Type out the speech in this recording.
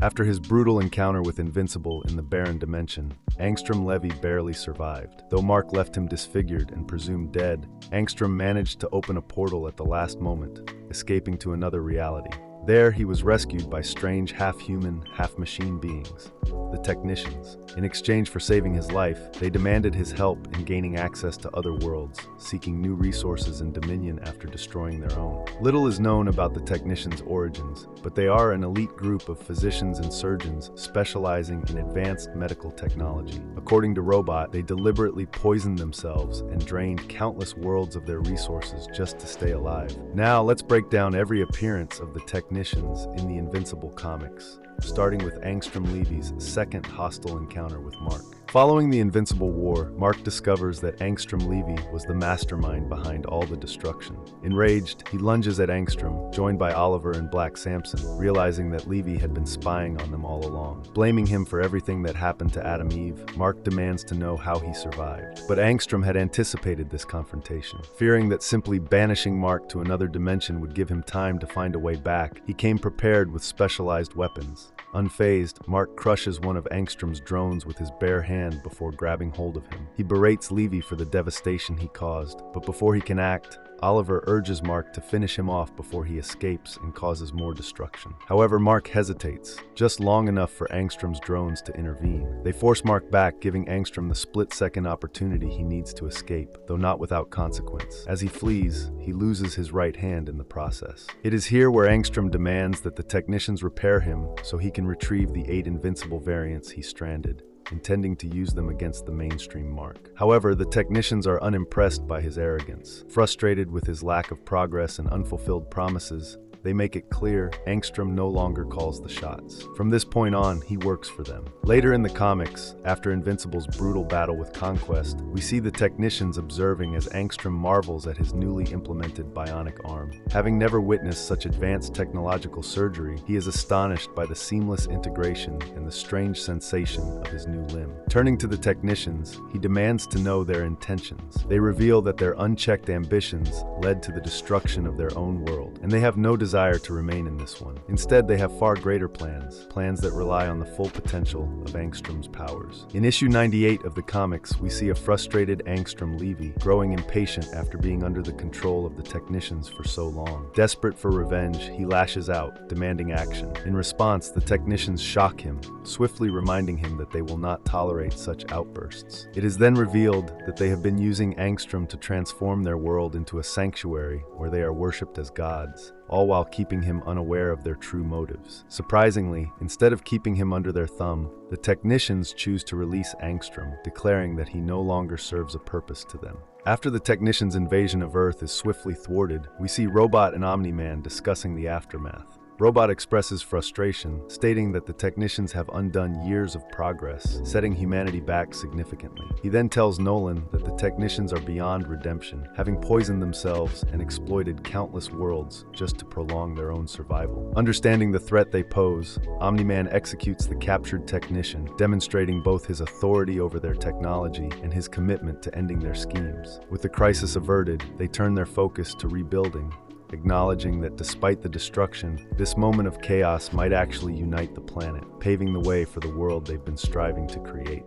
After his brutal encounter with Invincible in the barren dimension, Angstrom Levy barely survived. Though Mark left him disfigured and presumed dead, Angstrom managed to open a portal at the last moment, escaping to another reality. There, he was rescued by strange half-human, half-machine beings, the Technicians. In exchange for saving his life, they demanded his help in gaining access to other worlds, seeking new resources and dominion after destroying their own. Little is known about the Technicians' origins, but they are an elite group of physicians and surgeons specializing in advanced medical technology. According to Robot, they deliberately poisoned themselves and drained countless worlds of their resources just to stay alive. Now, let's break down every appearance of the Technicians in the Invincible Comics, starting with Angstrom Levy's second hostile encounter with Mark. Following the Invincible War, Mark discovers that Angstrom Levy was the mastermind behind all the destruction. Enraged, he lunges at Angstrom, joined by Oliver and Black Samson, realizing that Levy had been spying on them all along. Blaming him for everything that happened to Adam Eve, Mark demands to know how he survived. But Angstrom had anticipated this confrontation. Fearing that simply banishing Mark to another dimension would give him time to find a way back, he came prepared with specialized weapons. Unfazed, Mark crushes one of Angstrom's drones with his bare hand before grabbing hold of him. He berates Levy for the devastation he caused, but before he can act, Oliver urges Mark to finish him off before he escapes and causes more destruction. However, Mark hesitates, just long enough for Angstrom's drones to intervene. They force Mark back, giving Angstrom the split-second opportunity he needs to escape, though not without consequence. As he flees, he loses his right hand in the process. It is here where Angstrom demands that the Technicians repair him so he can retrieve the 8 Invincible variants he stranded, intending to use them against the mainstream Mark. However, the Technicians are unimpressed by his arrogance. Frustrated with his lack of progress and unfulfilled promises, they make it clear Angstrom no longer calls the shots. From this point on, he works for them. Later in the comics, after Invincible's brutal battle with Conquest, we see the Technicians observing as Angstrom marvels at his newly implemented bionic arm. Having never witnessed such advanced technological surgery, he is astonished by the seamless integration and the strange sensation of his new limb. Turning to the Technicians, he demands to know their intentions. They reveal that their unchecked ambitions led to the destruction of their own world, and they have no desire to remain in this one. Instead, they have far greater plans that rely on the full potential of Angstrom's powers. In issue 98 of the comics, we see a frustrated Angstrom Levy growing impatient after being under the control of the Technicians for so long. Desperate for revenge, he lashes out, demanding action. In response, the Technicians shock him, swiftly reminding him that they will not tolerate such outbursts. It is then revealed that they have been using Angstrom to transform their world into a sanctuary where they are worshipped as gods, all while keeping him unaware of their true motives. Surprisingly, instead of keeping him under their thumb, the Technicians choose to release Angstrom, declaring that he no longer serves a purpose to them. After the Technicians' invasion of Earth is swiftly thwarted, we see Robot and Omni-Man discussing the aftermath. Robot expresses frustration, stating that the Technicians have undone years of progress, setting humanity back significantly. He then tells Nolan that the Technicians are beyond redemption, having poisoned themselves and exploited countless worlds just to prolong their own survival. Understanding the threat they pose, Omni-Man executes the captured Technician, demonstrating both his authority over their technology and his commitment to ending their schemes. With the crisis averted, they turn their focus to rebuilding, acknowledging that despite the destruction, this moment of chaos might actually unite the planet, paving the way for the world they've been striving to create.